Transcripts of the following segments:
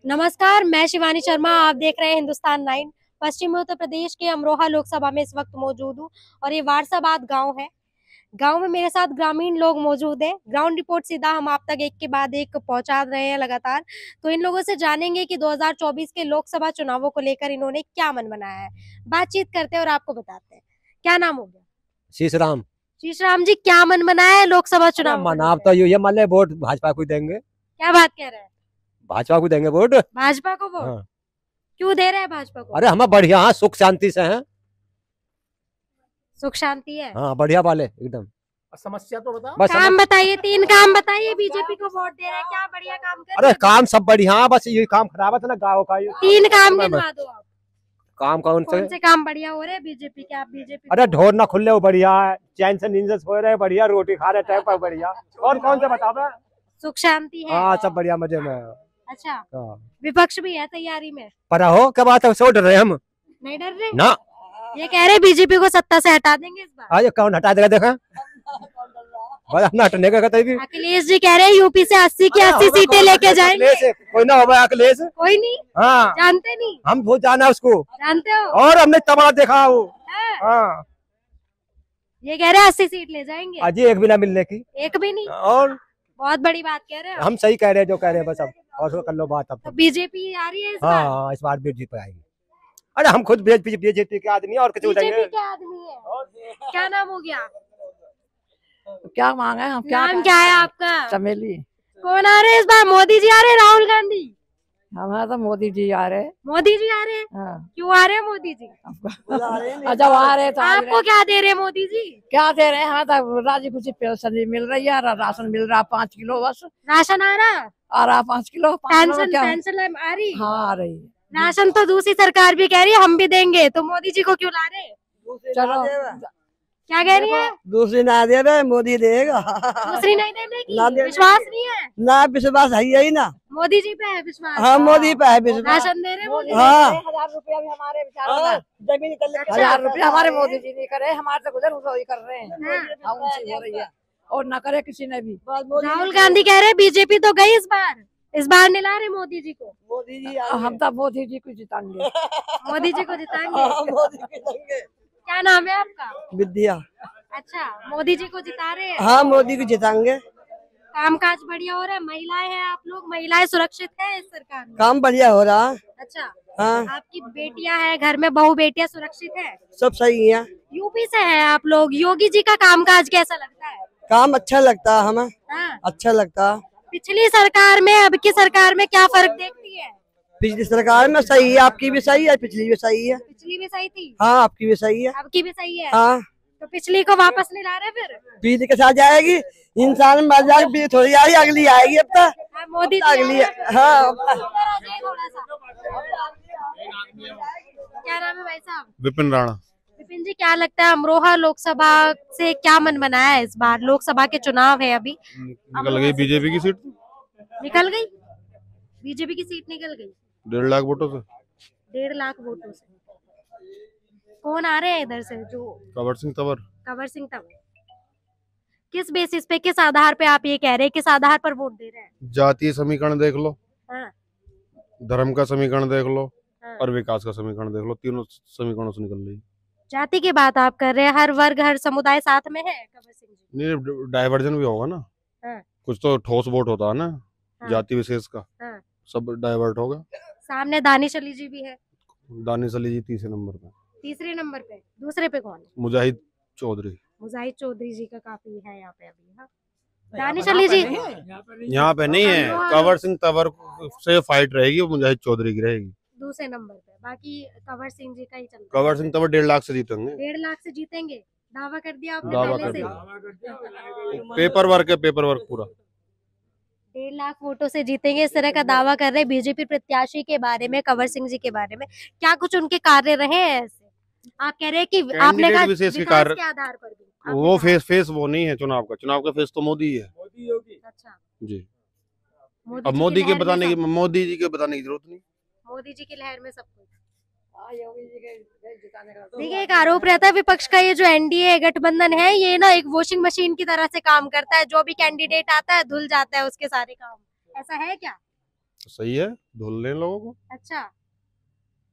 नमस्कार, मैं शिवानी शर्मा। आप देख रहे हैं हिंदुस्तान 9। पश्चिमी उत्तर प्रदेश के अमरोहा लोकसभा में इस वक्त मौजूद हूँ और ये वारसाबाद गांव है। गांव में मेरे साथ ग्रामीण लोग मौजूद हैं। ग्राउंड रिपोर्ट सीधा हम आप तक एक के बाद एक पहुंचा रहे हैं लगातार। तो इन लोगों से जानेंगे कि 2024 के लोकसभा चुनावों को लेकर इन्होंने क्या मन बनाया है। बातचीत करते हैं और आपको बताते हैं। क्या नाम हो गया? शीशराम। शीशराम जी, क्या मन बनाया है लोकसभा चुनाव? मनाव तो ये मान ले वोट भाजपा को देंगे। क्या बात कह रहे हैं? भाजपा को देंगे वोट। भाजपा को वोट? हाँ। क्यों दे रहे हैं भाजपा को? अरे हम बढ़िया हाँ, सुख शांति से हैं। सुख शांति है। हाँ बढ़िया वाले एकदम। समस्या तो बताओ। बस काम बताइए, 3 काम बताइए। बीजेपी को वोट दे रहे हैं, क्या बढ़िया काम कर रहे अरे हैं? काम सब बढ़िया, बस ये काम खराब है ना गाँव का। 3 काम गिनवा दो आप। काम कौन से काम बढ़िया हो रहे हैं बीजेपी के? आप बीजेपी अरे ढोर ना खुले वो बढ़िया है, चैन से नींद सो रहे बढ़िया, रोटी खा रहे टाइम पर बढ़िया। और कौन से बताओ? सुख शांति है। हाँ सब बढ़िया मजे में। अच्छा, हाँ। विपक्ष भी है तैयारी में? पर हो क्या बात है, सो डर रहे हम? नहीं डर रहे ना। ये कह रहे बीजेपी को सत्ता से हटा देंगे इस बार। आज कौन हटा देगा? देखा बस अपना हटने का कहते भी। अखिलेश जी कह रहे हैं यूपी से 80 की 80 सीटें लेके जाएंगे। कोई ना होगा अखिलेश। कोई नहीं। हाँ जानते नहीं? हम बहुत जाना उसको। जानते हो? और हमने तबाह देखा वो। हाँ। ये कह रहे हैं 80 सीट ले जाएंगे। अजी एक भी ना मिलने की। एक भी नहीं? और बहुत बड़ी बात कह रहे हैं। हम सही कह रहे हैं जो कह रहे हैं, बस अब और कर लो बात अब। तो बीजेपी आ रही है इस बार? हाँ इस बार बीजेपी आएगी। अरे हम खुद बीजेपी के आदमी और किसी बीजेपी के आदमी है। क्या नाम हो गया? क्या मांगा है? हम नाम क्या है आपका? चमेली। कौन आ रहे हैं इस बार? मोदी जी आ रहे हैं? राहुल गांधी? हमारा तो मोदी जी आ रहे। मोदी जी आ रहे हैं? हाँ। क्यों आ रहे हैं मोदी जी? अच्छा आ रहे तो आपको क्या दे रहे हैं मोदी जी? क्या दे रहे हैं? हमें तो राजी खुशी पेंशन भी मिल रही है, राशन मिल रहा 5 किलो बस। राशन आ रहा? आ रहा 5 किलो। पेंशन आ रही? हाँ आ रही। राशन तो दूसरी सरकार भी कह रही है हम भी देंगे, तो मोदी जी को क्यों ला रहे? चलो क्या कह रही है? दूसरी ना दे रहे, मोदी देगा। दूसरी नहीं देने की? ना दे- विश्वास नहीं है? ना विश्वास है ही ना। मोदी जी पे है विश्वास? हाँ मोदी पे है विश्वास। राशन दे रहे हैं मोदी? हाँ। 1000 रुपया भी हमारे हाँ, जमीन निकल अच्छा। 1000 रुपया हमारे मोदी जी नहीं करे, हमारे तो गुजर वही कर रहे हैं। हाँ। हम उनसे हो रही है और न करे किसी ने भी। राहुल गांधी कह रहे हैं बीजेपी तो गई इस बार नहीं ला रहे मोदी जी को। मोदी जी हम तो मोदी जी को जिताएंगे। मोदी जी को जिताएंगे? मोदी जी देंगे। क्या नाम है आपका? विद्या। अच्छा, मोदी जी को जिता रहे हैं? हाँ मोदी को जिताएंगे। कामकाज बढ़िया हो रहा है? महिलाएं हैं आप लोग, महिलाएं सुरक्षित है इस सरकार में? काम बढ़िया हो रहा है। अच्छा। हाँ आपकी बेटियां हैं घर में, बहू बेटियां सुरक्षित है? सब सही है। यूपी से हैं आप लोग। योगी जी का कामकाज कैसा लगता है? काम अच्छा लगता है हमें। हाँ। अच्छा लगता है। पिछली सरकार में अब की सरकार में क्या फर्क देखती है? पिछली सरकार में सही है, आपकी भी सही है, पिछली भी सही है। पिछली भी सही थी? हाँ आपकी भी सही है। अब की भी सही है? हाँ तो पिछली को वापस नहीं ला रहे फिर? बीज के साथ जाएगी, इंसान मर जाएगी, बीज थोड़ी आई, अगली आएगी अब तक। हाँ, मोदी जी अगली आ रहे हैं। हाँ। थोड़ा सा। क्या नाम है भाई साहब? विपिन राणा। विपिन जी, क्या लगता है अमरोहा लोकसभा से क्या मन बनाया है इस बार? लोकसभा के चुनाव है अभी। निकल गई बीजेपी की सीट। निकल गई? बीजेपी की सीट निकल गई 1.5 लाख वोटों से। 1.5 लाख वोटों से। कौन आ रहे हैं इधर से? जो कंवर सिंह तंवर। कंवर सिंह तंवर। किस बेसिस पे, किस आधार पे आप ये कह रहे हैं? किस आधार पर वोट दे रहे हैं? जातीय समीकरण देख लो, हाँ। धर्म का समीकरण देख लो हाँ। और विकास का समीकरण देख लो, तीनों समीकरणों से निकल रही। जाति की बात आप कर रहे हैं, हर वर्ग हर समुदाय साथ में है कंवर सिंह जी? नहीं डाइवर्जन भी होगा ना। हाँ। कुछ तो ठोस वोट होता है ना। हाँ। जाति विशेष का। हाँ। सब डाइवर्ट होगा। सामने दानिश अली जी भी है। दानिश अली जी तीसरे नंबर पे। तीसरे नंबर पे? दूसरे पे कौन है? मुजाहिद चौधरी। मुजाहिद चौधरी जी का काफी है यहाँ पे अभी। हाँ। दानिश अली जी यहाँ पे नहीं है। कंवर सिंह तंवर से फाइट रहेगी, वो मुजाहिद चौधरी की रहेगी दूसरे नंबर पे। बाकी कंवर सिंह जी का ही चलता है। कंवर सिंह तंवर 1.5 लाख से जीतेंगे। 1.5 लाख से जीतेंगे? दावा कर दिया आपने दावा पहले कर से? दिया। पेपर वर्क है, पेपर वर्क पूरा। 1.5 लाख वोटों से जीतेंगे, इस तरह का दावा कर रहे हैं बीजेपी प्रत्याशी के बारे में, कंवर सिंह जी के बारे में। क्या कुछ उनके कार्य रहे हैं ऐसे? आप कह रहे हैं कि आपने कहा विशेष के विकास कार्य के आधार पर भी आपने वो कहा। फेस वो नहीं है चुनाव का। चुनाव का फेस तो मोदी ही है। अच्छा, जी। मोदी अब जी मोदी की के लहर में बताने की सब- मोदी जी के बताने की जरूरत नहीं। मोदी जी की लहर में सब कुछ। योगी जी के जिताने का देखिए, एक आरोप रहता है विपक्ष का, ये जो एनडीए गठबंधन है ये ना एक वॉशिंग मशीन की तरह से काम करता है। जो भी कैंडिडेट आता है धुल जाता है उसके सारे काम। ऐसा है क्या? सही है, धुल लें लोगों को। अच्छा,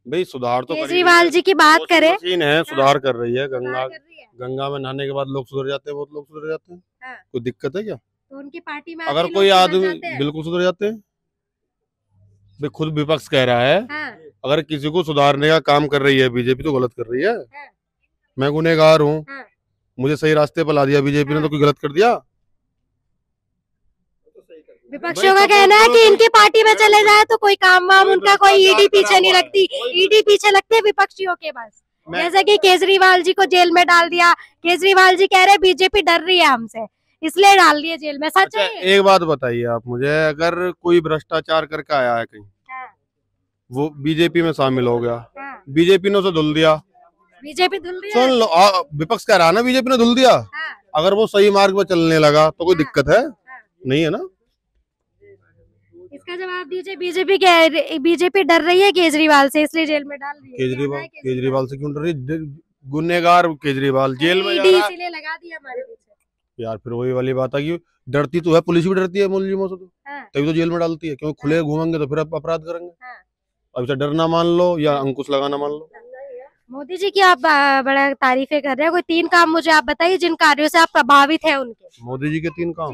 भाई सुधार तो केजरीवाल जी की बात करें, मशीन है, सुधार कर रही है। सुधार कर रही है। गंगा में नहाने के बाद लोग सुधर जाते हैं, बहुत लोग सुधर जाते हैं। हाँ। कोई दिक्कत है क्या? तो उनकी पार्टी में अगर आके कोई लोग सुधर आदमी जाते हैं। बिल्कुल सुधर जाते हैं। भाई खुद विपक्ष कह रहा है, हाँ, अगर किसी को सुधारने का काम कर रही है बीजेपी तो गलत कर रही है। हाँ। मैं गुनहगार हूँ, हाँ। मुझे सही रास्ते पर ला दिया बीजेपी ने, तो कोई गलत कर दिया? विपक्षियों का कहना है कि इनकी पार्टी में चले जाए तो कोई काम वाम उनका कोई ईडी पीछे नहीं लगती, ईडी पीछे लगते हैं विपक्षियों के बस। जैसे कि केजरीवाल जी को जेल में डाल दिया, केजरीवाल जी कह रहे बीजेपी डर रही है हमसे, इसलिए डाल दिए जेल में। सच है ये? एक बात बताइए आप मुझे, अगर कोई भ्रष्टाचार करके आया है कहीं, हाँ। वो बीजेपी में शामिल हो गया, हाँ। बीजेपी ने उसे धुल दिया, बीजेपी धुल रही सुन है। लो, विपक्ष कह रहा है ना बीजेपी ने धुल दिया। हाँ। अगर वो सही मार्ग पर चलने लगा तो कोई दिक्कत है? नहीं है ना। इसका जवाब दीजिए, बीजेपी डर रही है केजरीवाल से इसलिए जेल में डाल रही है। केजरीवाल से क्यों डर रही? गुनहगार केजरीवाल जेल में जा रहा है। इसीलिए लगा दिया हमारे पीछे। यार फिर वही वाली बात है कि डरती तो है, पुलिस भी डरती है मुलजिमों से, तो हाँ। तभी तो जेल में डालती है, क्योंकि खुले घूमेंगे तो फिर अपराध करेंगे। हाँ। अब से डरना मान लो या अंकुश लगाना मान लो। मोदी जी की आप बड़ा तारीफें कर रहे हैं, कोई 3 काम मुझे आप बताइए जिन कार्यों से आप प्रभावित हैं उनके। मोदी जी के 3 काम,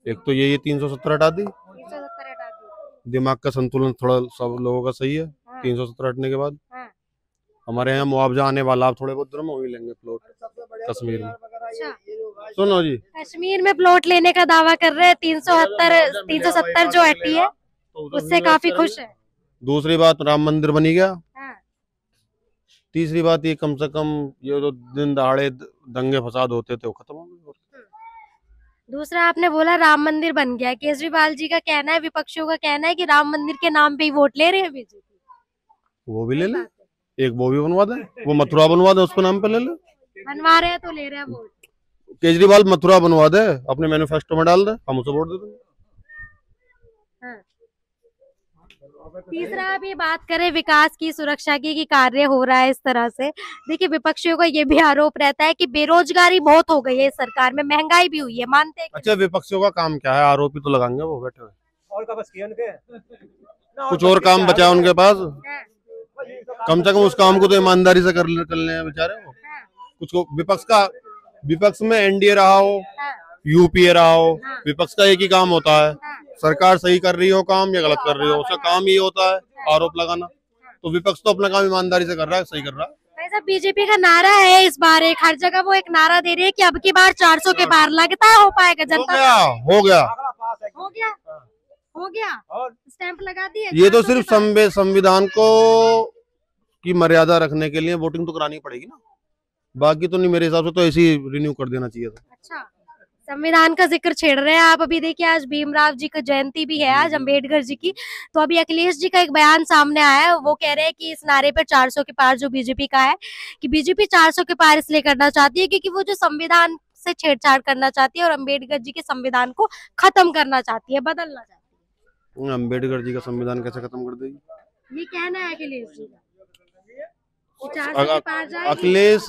एक तो ये 370 हटा दी, 370 हटा दी। दिमाग का संतुलन थोड़ा सब लोगों का सही है। 370 हटने के बाद हमारे यहाँ मुआवजा आने वाला, आप थोड़े बहुत दिनों में वही लेंगे प्लॉट कश्मीर में। अच्छा, सुनो जी, कश्मीर में प्लॉट लेने का दावा कर रहे हैं। 370 जो हटी है उससे काफी खुश है। दूसरी बात, राम मंदिर बनी गया। हाँ। तीसरी बात, ये कम से कम ये जो दिन दहाड़े दंगे फसाद होते थे वो खत्म हो गए। दूसरा आपने बोला राम मंदिर बन गया। केजरीवाल जी का कहना है, विपक्षियों का कहना है कि राम मंदिर के नाम पे ही वोट ले रहे हैं बीजेपी। वो भी ले ले, एक वो भी बनवा दे, वो मथुरा बनवा दे, उस पर नाम पे ले ले। बनवा रहे हैं तो ले रहे हैं वोट। केजरीवाल मथुरा बनवा दे, अपने मैनिफेस्टो में डाल दे, हम उसे वोट दे देंगे। हाँ। तीसरा आप ये बात करें विकास की, सुरक्षा की, कि कार्य हो रहा है इस तरह से। देखिए विपक्षियों का ये भी आरोप रहता है कि बेरोजगारी बहुत हो गई है इस सरकार में, महंगाई भी हुई है, मानते हैं? अच्छा, विपक्षियों का काम क्या है? आरोपी तो लगाएंगे वो बैठे हुए, और का बस किया उनके कुछ और काम बचा उनके पास? कम से कम उस काम को तो ईमानदारी से कर लें बेचारे वो। कुछ को विपक्ष में एनडीए रहा हो, यूपीए रहा हो, विपक्ष का एक ही काम होता है, सरकार सही कर रही हो काम या गलत कर रही हो, उसका काम ही होता है आरोप लगाना। तो विपक्ष तो अपना काम ईमानदारी से कर रहा है, सही कर रहा है। बीजेपी का नारा है इस बार, एक हर जगह वो एक नारा दे रही है कि अब की बार 400 के पार। लगता है हो पाएगा? जनता हो गया स्टैंप लगा दिया। ये तो सिर्फ संविधान को की मर्यादा रखने के लिए वोटिंग तो करानी पड़ेगी ना, बाकी तो नहीं। मेरे हिसाब से तो ऐसे ही रिन्यू कर देना चाहिए था। अच्छा, संविधान का जिक्र छेड़ रहे हैं आप। अभी देखिए आज भीमराव जी की जयंती भी है, आज अम्बेडकर जी की। तो अभी अखिलेश जी का एक बयान सामने आया है, वो कह रहे हैं कि इस नारे पर 400 के पार जो बीजेपी का है, कि बीजेपी 400 के पार इसलिए करना चाहती है क्योंकि वो जो संविधान से छेड़छाड़ करना चाहती है और अम्बेडकर जी के संविधान को खत्म करना चाहती है, बदलना चाहती है। अम्बेडकर जी का संविधान कैसे खत्म कर देगी? ये कहना है अखिलेश जी का। अखिलेश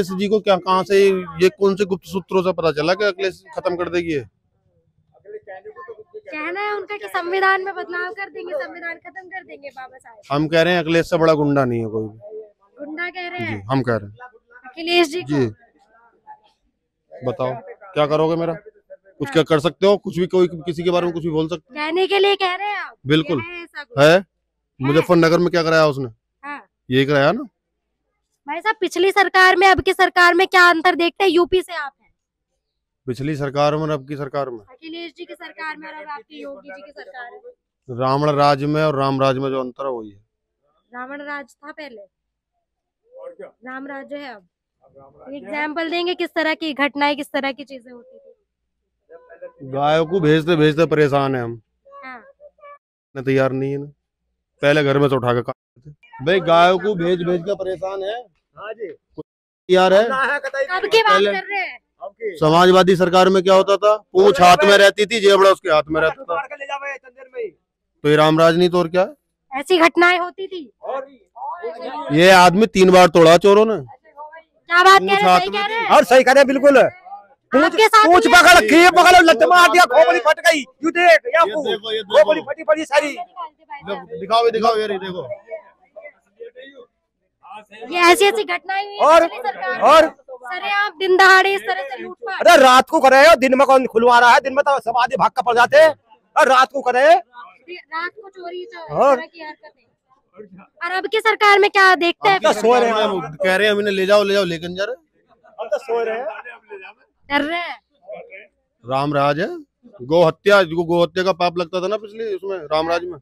जी को क्या, कहाँ से, ये कौन से गुप्त सूत्रों से पता चला कि अखिलेश खत्म कर देगी? ये कहना है उनका कि संविधान में बदलाव कर देंगे, संविधान खत्म कर देंगे बाबा साहब। हम कह रहे हैं अखिलेश से बड़ा गुंडा नहीं है कोई भी। गुंडा कह रहे हैं? हम कह रहे हैं अखिलेश जी को। बताओ क्या करोगे मेरा? कुछ क्या कर सकते हो? कुछ भी, कोई किसी के बारे में कुछ भी बोल सकते? कहने के लिए कह रहे हैं आप? बिल्कुल है। मुजफ्फरनगर में क्या कराया उसने? यही कराया ना भाई साहब। पिछली सरकार में अब की सरकार में क्या अंतर देखते हैं? यूपी से आप हैं। पिछली सरकार में और अब की सरकार में? अखिलेश जी की सरकार में और आपकी योगी जी की सरकार है। रावण राज में और राम राज में जो अंतर है वही है। रावण राज था पहले, राम राज जो है अब। एग्जाम्पल देंगे किस तरह की घटनाएं, किस तरह की चीजें होती थी? गायों को भेजते भेजते परेशान है हम। हाँ। तैयार नहीं है ना, पहले घर में से उठा के भाई गायों को भेज भेज के परेशान है। हाँ जी, यार है। अब की बात कर रहे हैं। समाजवादी सरकार में क्या होता था? पूंछ हाथ में रहती थी, जेबड़ा उसके हाथ में रहता था। तो ये रामराज नहीं तो और क्या है? ऐसी घटनाएं होती थी। ये आदमी 3 बार तोड़ा चोरों ने। क्या बात कह रहे हैं? और सही कह रहे हैं बिल्कुल। आपके साथ पूछ ही है? पकड़ घी पकड़ लत मार दिया खोपड़ी फट गई यू देख या ये देखो, ये देखो। खोपड़ी फटी पड़ी सारी दिखाओ दिखाओ ये देखो। ये ऐसी घटनाएं हुई हैं और पिछली सरकार और में। सरेआम दिन दहाड़े इस तरह से लूटपाट। अरे रात को करे दिन में कौन खुलवा रहा है दिन में तो सब आदमी भाग कर पड़ जाते हैं और रात को करे रात को चोरी और तरह की हरकतें। और अब की सरकार में क्या देखते हैं? तो सो रहे हैं कह रहे हैं हम इन्हें ले जाओ लेकिन जा रहे हम तो सो रहे हैं कर रहे हैं। राम राज है। गौ हत्या का पाप लगता था ना पिछले उसमें रामराज में,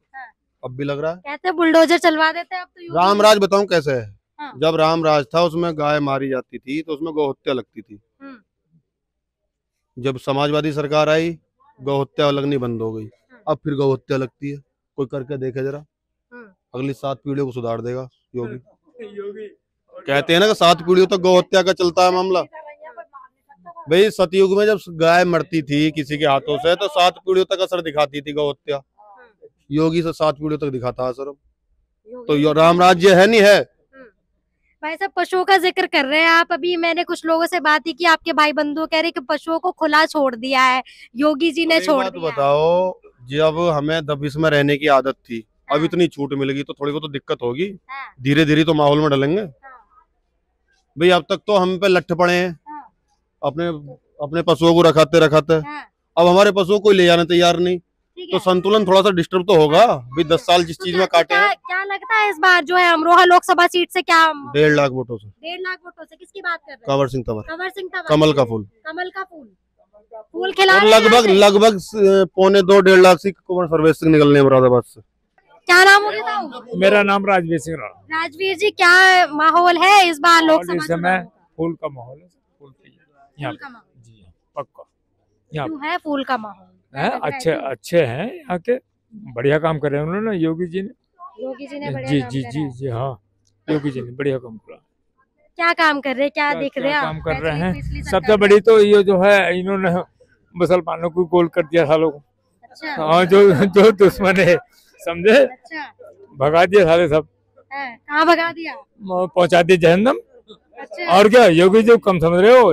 अब भी लग रहा है। कहते हैं बुलडोजर चलवा देते हैं अब तो यूपी रामराज बताऊं कैसे है। हाँ। जब रामराज था उसमें गाय मारी जाती थी तो उसमें गौ हत्या लगती थी। हम्म। जब समाजवादी सरकार आई गौ हत्या लगनी बंद हो गई, अब फिर गौ हत्या लगती है। कोई करके देखे जरा, अगली 7 पीढ़ियों को सुधार देगा योगी। कहते हैं ना कि 7 पीढ़ियों तक गौ हत्या का चलता है मामला। भाई सतयुग में जब गाय मरती थी किसी के हाथों से तो 7 पीढ़ियों तक असर दिखाती थी गौ हत्या। योगी से 7 पीढ़ियों तक दिखाता है असर। तो यो राम राज्य है नहीं है। भाई साहब पशुओं का जिक्र कर रहे हैं आप। अभी मैंने कुछ लोगों से बात की, आपके भाई बंधु कह रहे कि पशुओं को खुला छोड़ दिया है, योगी जी ने छोड़ दिया है। बताओ जब हमें दबिश में रहने की आदत थी, अब इतनी छूट मिलेगी तो थोड़ी बहुत तो दिक्कत होगी। धीरे धीरे तो माहौल में डलेंगे। भाई अब तक तो हम पे लट्ठ पड़े हैं अपने पशुओं को रखाते अब हमारे पशुओं को ले जाने तैयार नहीं, तो संतुलन थोड़ा सा डिस्टर्ब तो होगा। भाई 10 साल जिस चीज में काटे हैं। क्या लगता है इस बार जो है अमरोहा लोकसभा सीट से क्या 1.5 लाख वोटों से 1.5 लाख वोटों से किसकी बात कर रहे हैं? कंवर सिंह तंवर, कंवर सिंह तंवर, कमल का फूल, कमल का फूल खिला और रहे हैं यहाँ से। लगभग 1.25-1.5 लाख से कुंवर सर्वेश सिंह निकलने मुरादाबाद से। क्या नाम हो गया? मेरा नाम राजवीर सिंह राणा। राजवीर जी क्या माहौल है इस बार लोकसभा इस समय फूल का माहौल है, फूल यहाँ फूल का माहौल जी पक्का यहाँ क्यों है फूल का माहौल? है। अच्छे हैं यहाँ के, बढ़िया काम कर रहे हैं उन्होंने योगी जी ने। योगी जी ने बढ़िया जी काम जी करा जी है। जी हाँ योगी जी ने बढ़िया काम करा। क्या काम कर रहे हैं? क्या दिख रहे हैं? काम आप? कर रहे हैं। पिछली सरकार सबसे में। बड़ी तो ये जो है इन्होंने मुसलमानों को गोल कर दिया सालों को। अच्छा हाँ जो दुश्मन है समझे अच्छा भगा दिए साले सब, कहाँ भगा दिया? पहुंचा दिए जहन्नम। अच्छा और क्या योगी जो कम समझ रहे हो,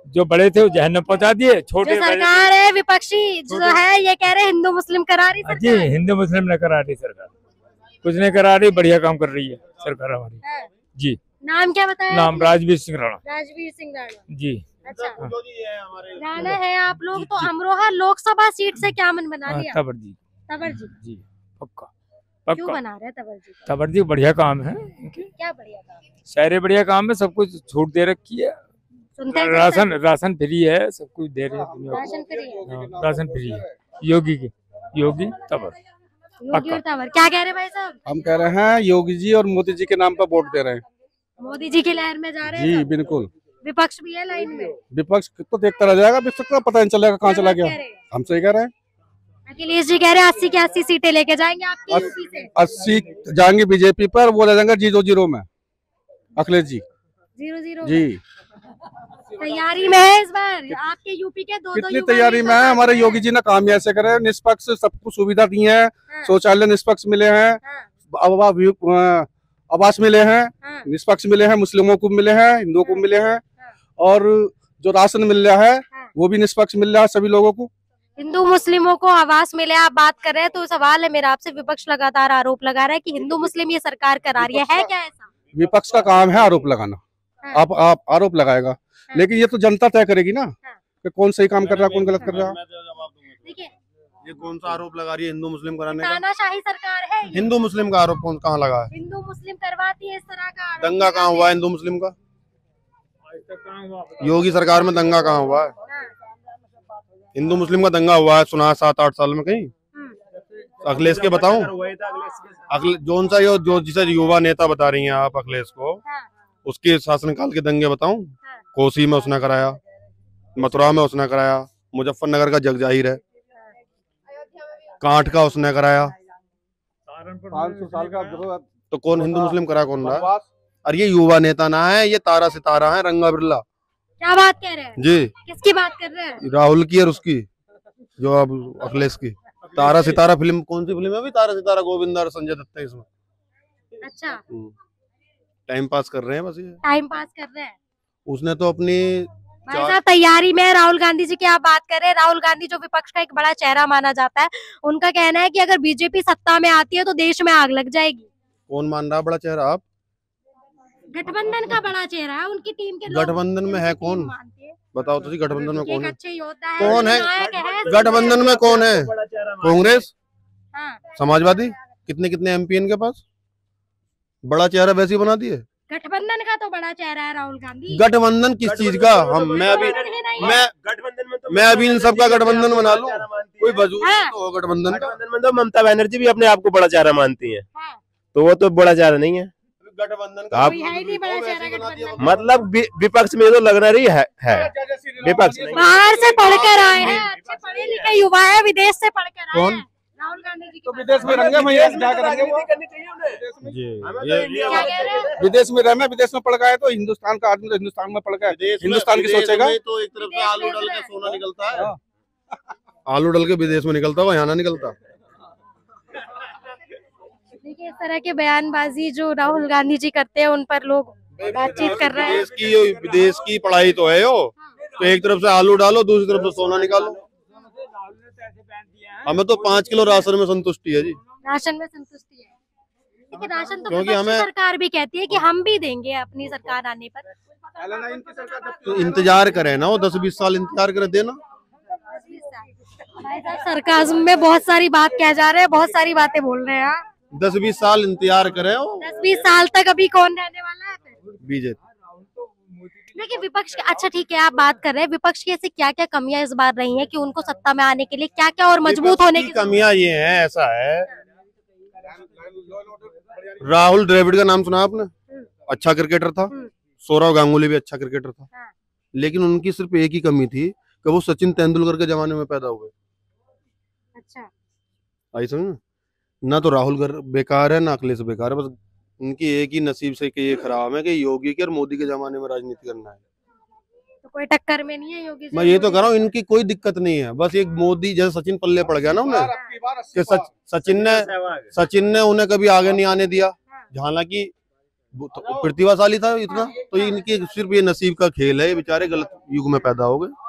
जो बड़े थे वो जहन्नम पहुंचा दिए। जो छोटे सरकार है विपक्षी जो है ये कह रहे हैं हिंदू मुस्लिम करा रही जी सरकार। हिंदू मुस्लिम ने करा रही सरकार, कुछ नहीं करा रही, बढ़िया काम कर रही है सरकार हमारी। हाँ। जी नाम क्या बताया? नाम राजवीर सिंह राणा। राजवीर सिंह राणा। जी अच्छा राणा है आप लोग। तो अमरोहा लोकसभा सीट से क्या मन बना लिया? तंवर जी तंवर जी जी पक्का क्यों पक्का बना रहे हैं तंवर जी? तंवर जी बढ़िया काम है इनके, क्या बढ़िया काम है? सारे बढ़िया काम है, सब कुछ छूट दे रखी है। सुनते हैं राशन फ्री है, सब कुछ दे रहे हैं दुनिया को। राशन फ्री है। हाँ, राशन फ्री है योगी तंवर। योगी और तंवर क्या कह रहे हैं भाई साहब? हम कह रहे हैं योगी जी और मोदी जी के नाम पर वोट दे रहे हैं। मोदी जी की लहर में जा रहे हैं जी सब? बिल्कुल। विपक्ष भी है लाइन में। विपक्ष तो देखता रह जाएगा, विपक्ष का पता नहीं चलेगा कहाँ चला गया। कह रहे हैं? हम सही कह रहे हैं। अखिलेश जी कह रहे हैं 80 की 80 सीटें लेके जाएंगे आपकी यूपी से। 80 जाएंगे बीजेपी पर, वो रह जाएंगे 0-0 में अखिलेश जी। 0-0 जी तैयारी में है इस बार आपके यूपी के दो कितनी तैयारी में है। हमारे योगी जी ने काम ऐसे करे, निष्पक्ष सबको सुविधा दी है, शौचालय निष्पक्ष मिले हैं, आवास मिले हैं निष्पक्ष मिले हैं, मुस्लिमों को मिले हैं, हिंदुओं को मिले हैं, और जो राशन मिल रहा है वो भी निष्पक्ष मिल रहा है सभी लोगों को। हिंदू मुस्लिमों को आवास मिले आप बात कर रहे हैं, तो सवाल है मेरा आपसे। विपक्ष लगातार आरोप लगा रहा है कि हिंदू मुस्लिम ये सरकार करा रही है क्या ऐसा? विपक्ष का काम है आरोप लगाना। आप आरोप लगाएगा, लेकिन ये तो जनता तय करेगी ना कि कौन सही काम कर रहा है कौन गलत कर रहा है। देखिए ये कौन सा आरोप लगा रही है हिंदू मुस्लिम कराने का? तानाशाही सरकार है ये। हिंदू मुस्लिम का आरोप कहाँ लगा है? हिंदू मुस्लिम करवाती है इस तरह का आरोप। दंगा कहाँ हुआ है हिंदू मुस्लिम का? योगी सरकार में दंगा कहाँ हुआ है? हिंदू मुस्लिम का दंगा हुआ है सुना 7-8 साल में कहीं? अखिलेश के बताऊं? जोन सा जो जिसे युवा नेता बता रही हैं आप अखिलेश को, उसके शासनकाल के दंगे बताऊं? कोसी में उसने कराया, मथुरा में उसने कराया, मुजफ्फरनगर का जग जाहिर है, कांट का उसने कराया। 500 साल का तो कौन हिंदू मुस्लिम करा कौन रहा? अरे ये युवा नेता ना है, ये तारा सितारा है, रंगा बिरला। क्या बात कह रहे हैं जी? किसकी बात कर रहे हैं? राहुल की और उसकी जो अब अखिलेश की। तारा सितारा फिल्म कौन सी फिल्म है अभी? तारा सितारा गोविंदा और संजय दत्त है इसमें। अच्छा टाइम पास कर रहे हैं बस ये। टाइम पास कर रहे हैं। उसने तो अपनी भाई साहब तैयारी में राहुल गांधी जी की आप बात कर रहे हैं। राहुल गांधी जो विपक्ष का एक बड़ा चेहरा माना जाता है, उनका कहना है कि अगर बीजेपी सत्ता में आती है तो देश में आग लग जाएगी। कौन मान रहा बड़ा चेहरा? आप? गठबंधन का बड़ा चेहरा है, उनकी टीम के लोग गठबंधन में है कौन? मानते हैं। बताओ तो जी, गठबंधन में एक कौन है? अच्छे योद्धा है, कौन है विधायक है, गठबंधन में? कौन है? कांग्रेस, हाँ। समाजवादी, कितने कितने एमपी इनके पास? बड़ा चेहरा वैसे ही बना दिए। गठबंधन का तो बड़ा चेहरा है राहुल गांधी। गठबंधन किस चीज का? मैं अभी इन सबका गठबंधन बना लूं? कोई वजूद तो हो गठबंधन का? गठबंधन में तो ममता बनर्जी भी अपने आप को बड़ा चेहरा मानती है, हाँ। तो वो तो बड़ा चेहरा नहीं है। गठबंधन आप कोई है ही नहीं बड़ा चेहरा गठबंधन। मतलब विपक्ष में तो लगना रही है विपक्ष नहीं। बाहर से पढ़कर आए हैं, अच्छे पढ़े लिखे युवा है, विदेश से पढ़कर आए कौन? हैं। राहुल गांधी जी तो विदेश में रहेंगे भैया, जाकर रहेंगे वो। जी, क्या कह रहे हैं? विदेश में रहना, विदेश में पढ़ गए तो हिंदुस्तान का आदमी तो हिंदुस्तान में पढ़ गए, हिंदुस्तान की सोचेगा। तो एक तरफ से आलू डल के सोना निकलता है, आलू डल के विदेश में निकलता है, यहाँ ना निकलता। देखिए इस तरह के बयानबाजी जो राहुल गांधी जी करते हैं, उन पर लोग बातचीत कर रहे हैं। विदेश की पढ़ाई तो है यो, तो एक तरफ से आलू डालो, दूसरी तरफ से सोना निकालो। हमें तो 5 किलो राशन में संतुष्टि है जी। राशन में संतुष्टि है, लेकिन राशन तो क्योंकि विपक्षी हमें सरकार भी कहती है कि हम भी देंगे अपनी सरकार आने पर। तो इंतजार करें ना, वो 10-20 साल इंतजार करें, देना। भाई साहब सरकाज़म में बहुत सारी बात कह जा रहे हैं, बहुत सारी बातें बोल रहे हैं। 10-20 साल इंतजार करें, 10-20 साल तक अभी कौन रहने वाला है फिर? बीजेपी। देखिए विपक्ष के, अच्छा ठीक है आप बात कर रहे हैं, विपक्ष की ऐसी क्या क्या कमियां इस बार रही हैं कि उनको सत्ता में आने के लिए क्या क्या और मजबूत होने की कमियां ये हैं, ऐसा है, राहुल द्रविड़ का नाम सुना आपने? अच्छा क्रिकेटर था, सौरव गांगुली भी अच्छा क्रिकेटर था, लेकिन उनकी सिर्फ एक ही कमी थी कि वो सचिन तेंदुलकर के जमाने में पैदा हुए। अच्छा, आई समझ? ना तो राहुल बेकार है, ना अखिलेश बेकार है, बस उनकी एक ही नसीब से कि ये खराब है कि योगी के और मोदी के जमाने में राजनीति करना है। तो कोई टक्कर में नहीं है योगी जी? मैं ये तो कह रहा हूँ, इनकी कोई दिक्कत नहीं है, बस एक मोदी जैसे सचिन पल्ले पड़ गया ना उन्हें, कि सचिन ने उन्हें कभी आगे नहीं आने दिया, हालांकि प्रतिभाशाली था इतना, तो इनकी सिर्फ ये नसीब का खेल है, ये बेचारे गलत युग में पैदा हो गए।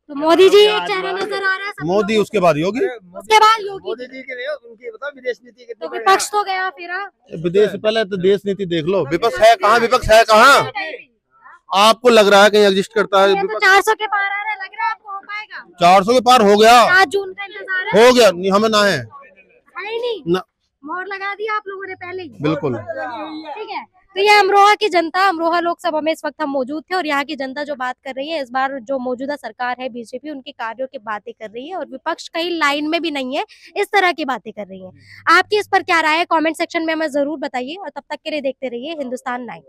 तो मोदी जी एक चेहरा नजर आ रहा है सब मोदी, उसके बाद योगी, उसके बाद योगी जी। उनकी बताओ विदेश नीति तो विपक्ष तो गया फिर, विदेश पहले तो देश नीति देख लो, विपक्ष है कहाँ? विपक्ष है कहाँ? आपको लग रहा है कहीं एग्जिस्ट करता है? तो 400 के पार आ रहा है, लग रहा है आपको हो पाएगा? 400 के पार हो गया, 7 जून का इंतजार है। हो गया, नहीं हमें ना है ही नहीं ना, मोहर लगा दिया आप लोगों ने पहले ही। बिल्कुल। ठीक है, तो ये अमरोहा की जनता, अमरोहा लोकसभा में इस वक्त हम मौजूद थे और यहाँ की जनता जो बात कर रही है, इस बार जो मौजूदा सरकार है बीजेपी, उनके कार्यों की बातें कर रही है और विपक्ष कहीं लाइन में भी नहीं है, इस तरह की बातें कर रही है। आपकी इस पर क्या राय है? कमेंट सेक्शन में हमें जरूर बताइए और तब तक के लिए देखते रहिए हिंदुस्तान 9।